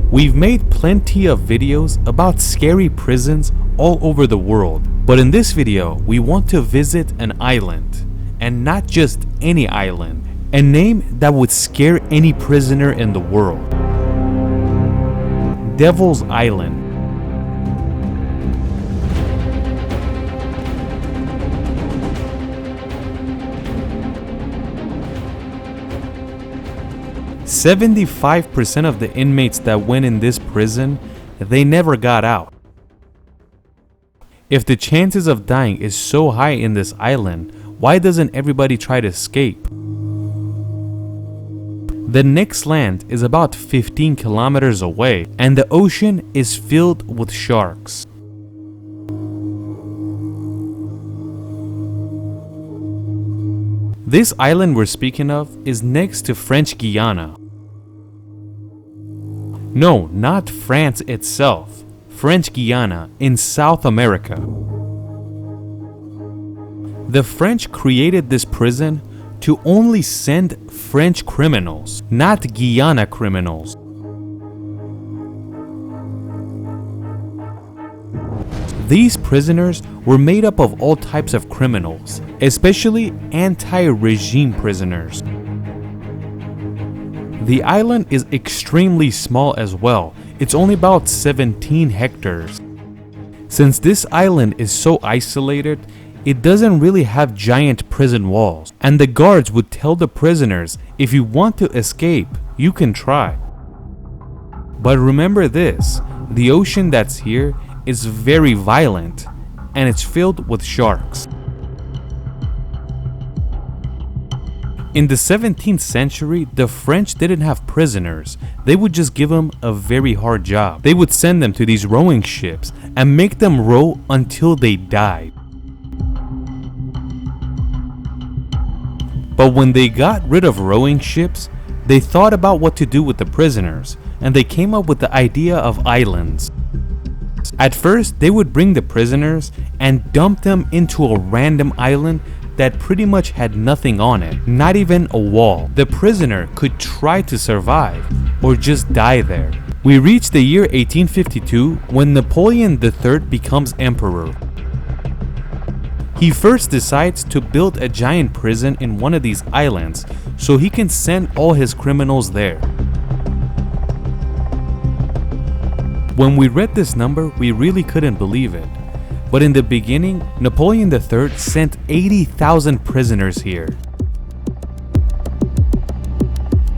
We've made plenty of videos about scary prisons all over the world, but in this video we want to visit an island, and not just any island, a name that would scare any prisoner in the world. Devil's Island. "75% of the inmates that went in this prison, they never got out. If the chances of dying is so high in this island, why doesn't everybody try to escape? The next land is about 15 kilometers away, and the ocean is filled with sharks. This island we're speaking of is next to French Guiana. No, not France itself, French Guiana in South America. The French created this prison to only send French criminals, not Guyana criminals. These prisoners were made up of all types of criminals, especially anti-regime prisoners. The island is extremely small as well. It's only about 17 hectares. Since this island is so isolated, it doesn't really have giant prison walls, and the guards would tell the prisoners, if you want to escape, you can try. But remember this, the ocean that's here is very violent, and it's filled with sharks. In the 17th century, the French didn't have prisoners. They would just give them a very hard job. They would send them to these rowing ships and make them row until they died. But when they got rid of rowing ships, they thought about what to do with the prisoners, and they came up with the idea of islands. At first, they would bring the prisoners and dump them into a random island that pretty much had nothing on it, not even a wall. The prisoner could try to survive or just die there. We reach the year 1852 when Napoleon III becomes emperor. He first decides to build a giant prison in one of these islands so he can send all his criminals there. When we read this number, we really couldn't believe it. But in the beginning, Napoleon III sent 80,000 prisoners here.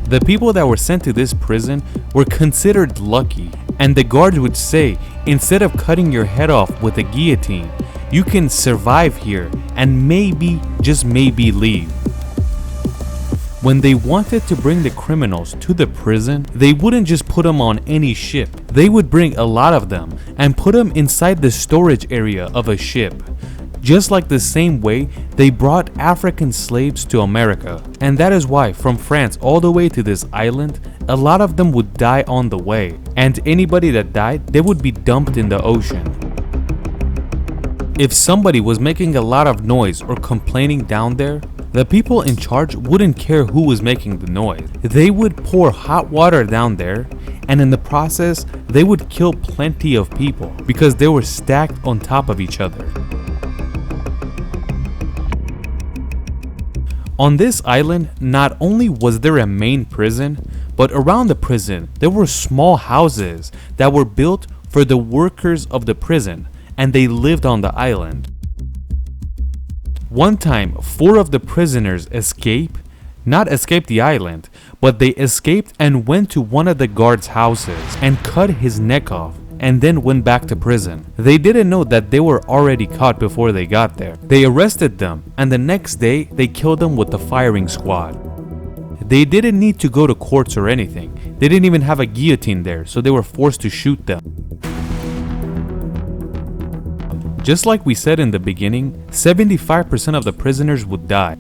The people that were sent to this prison were considered lucky, and the guards would say, instead of cutting your head off with a guillotine, you can survive here and maybe, just maybe leave. When they wanted to bring the criminals to the prison, they wouldn't just put them on any ship. They would bring a lot of them and put them inside the storage area of a ship. Just like the same way they brought African slaves to America. And that is why from France all the way to this island, a lot of them would die on the way. And anybody that died, they would be dumped in the ocean. If somebody was making a lot of noise or complaining down there, the people in charge wouldn't care who was making the noise. They would pour hot water down there, and in the process, they would kill plenty of people because they were stacked on top of each other. On this island, not only was there a main prison, but around the prison, there were small houses that were built for the workers of the prison, and they lived on the island. One time, 4 of the prisoners not escaped the island, but they escaped and went to one of the guards' houses and cut his neck off and then went back to prison. They didn't know that they were already caught before they got there. They arrested them, and the next day they killed them with the firing squad. They didn't need to go to courts or anything. They didn't even have a guillotine there, so they were forced to shoot them. Just like we said in the beginning, 75% of the prisoners would die.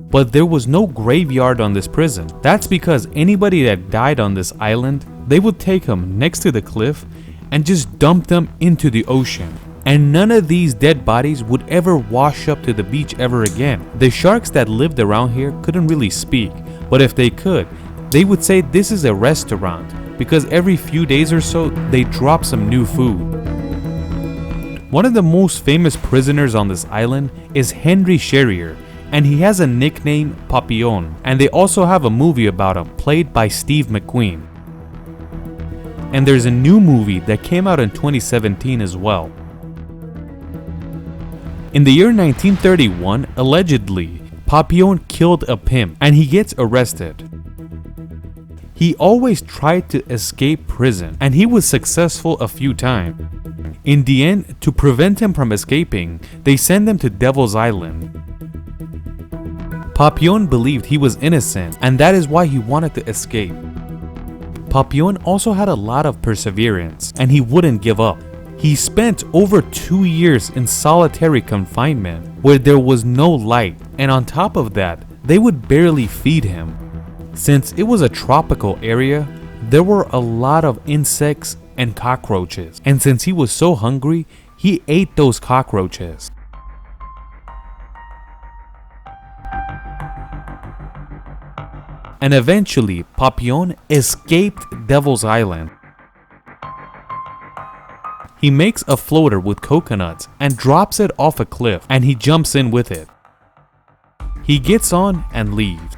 But there was no graveyard on this prison. That's because anybody that died on this island, they would take them next to the cliff and just dump them into the ocean. And none of these dead bodies would ever wash up to the beach ever again. The sharks that lived around here couldn't really speak, but if they could, they would say this is a restaurant, because every few days or so they drop some new food. One of the most famous prisoners on this island is Henry Sherrier, and he has a nickname Papillon, and they also have a movie about him played by Steve McQueen. And there's a new movie that came out in 2017 as well. In the year 1931, allegedly, Papillon killed a pimp and he gets arrested. He always tried to escape prison and he was successful a few times. In the end, to prevent him from escaping, they send him to Devil's Island. Papillon believed he was innocent and that is why he wanted to escape. Papillon also had a lot of perseverance and he wouldn't give up. He spent over 2 years in solitary confinement where there was no light, and on top of that, they would barely feed him. Since it was a tropical area, there were a lot of insects and cockroaches, and since he was so hungry, he ate those cockroaches. And eventually, Papillon escaped Devil's Island. He makes a floater with coconuts and drops it off a cliff, and he jumps in with it. He gets on and leaves.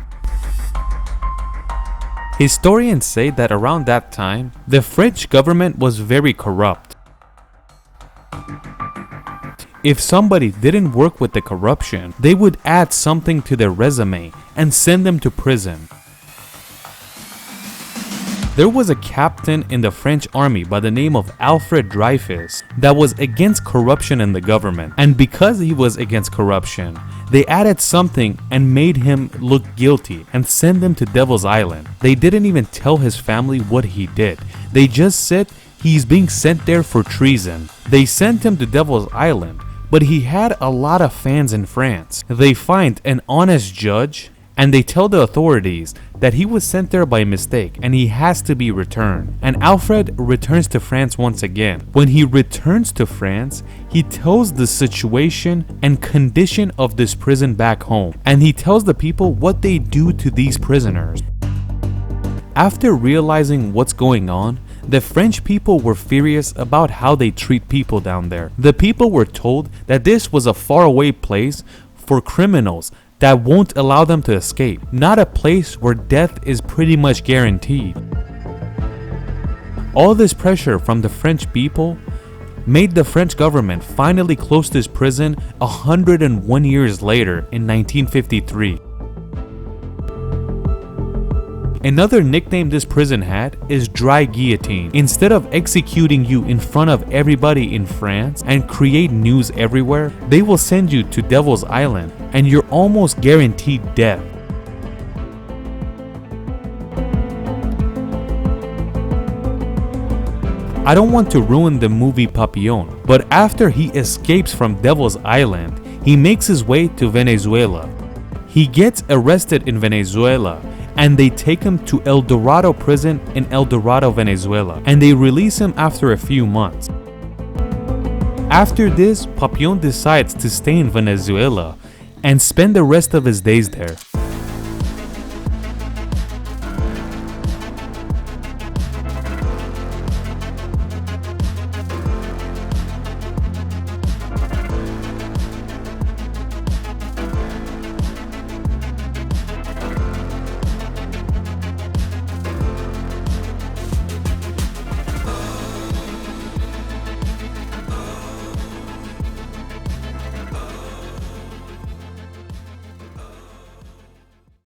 Historians say that around that time, the French government was very corrupt. If somebody didn't work with the corruption, they would add something to their resume and send them to prison. There was a captain in the French army by the name of Alfred Dreyfus that was against corruption in the government, and because he was against corruption, they added something and made him look guilty and send him to Devil's Island. They didn't even tell his family what he did. They just said he's being sent there for treason. They sent him to Devil's Island, but he had a lot of fans in France. They find an honest judge and they tell the authorities that he was sent there by mistake and he has to be returned. And Alfred returns to France once again. When he returns to France, he tells the situation and condition of this prison back home, and he tells the people what they do to these prisoners. After realizing what's going on, the French people were furious about how they treat people down there. The people were told that this was a faraway place for criminals that won't allow them to escape, not a place where death is pretty much guaranteed. All this pressure from the French people made the French government finally close this prison 101 years later in 1953. Another nickname this prison had is dry guillotine. Instead of executing you in front of everybody in France and create news everywhere, they will send you to Devil's Island and you're almost guaranteed death. I don't want to ruin the movie Papillon, but after he escapes from Devil's Island, he makes his way to Venezuela. He gets arrested in Venezuela and they take him to El Dorado prison in El Dorado, Venezuela, and they release him after a few months. After this, Papillon decides to stay in Venezuela and spend the rest of his days there.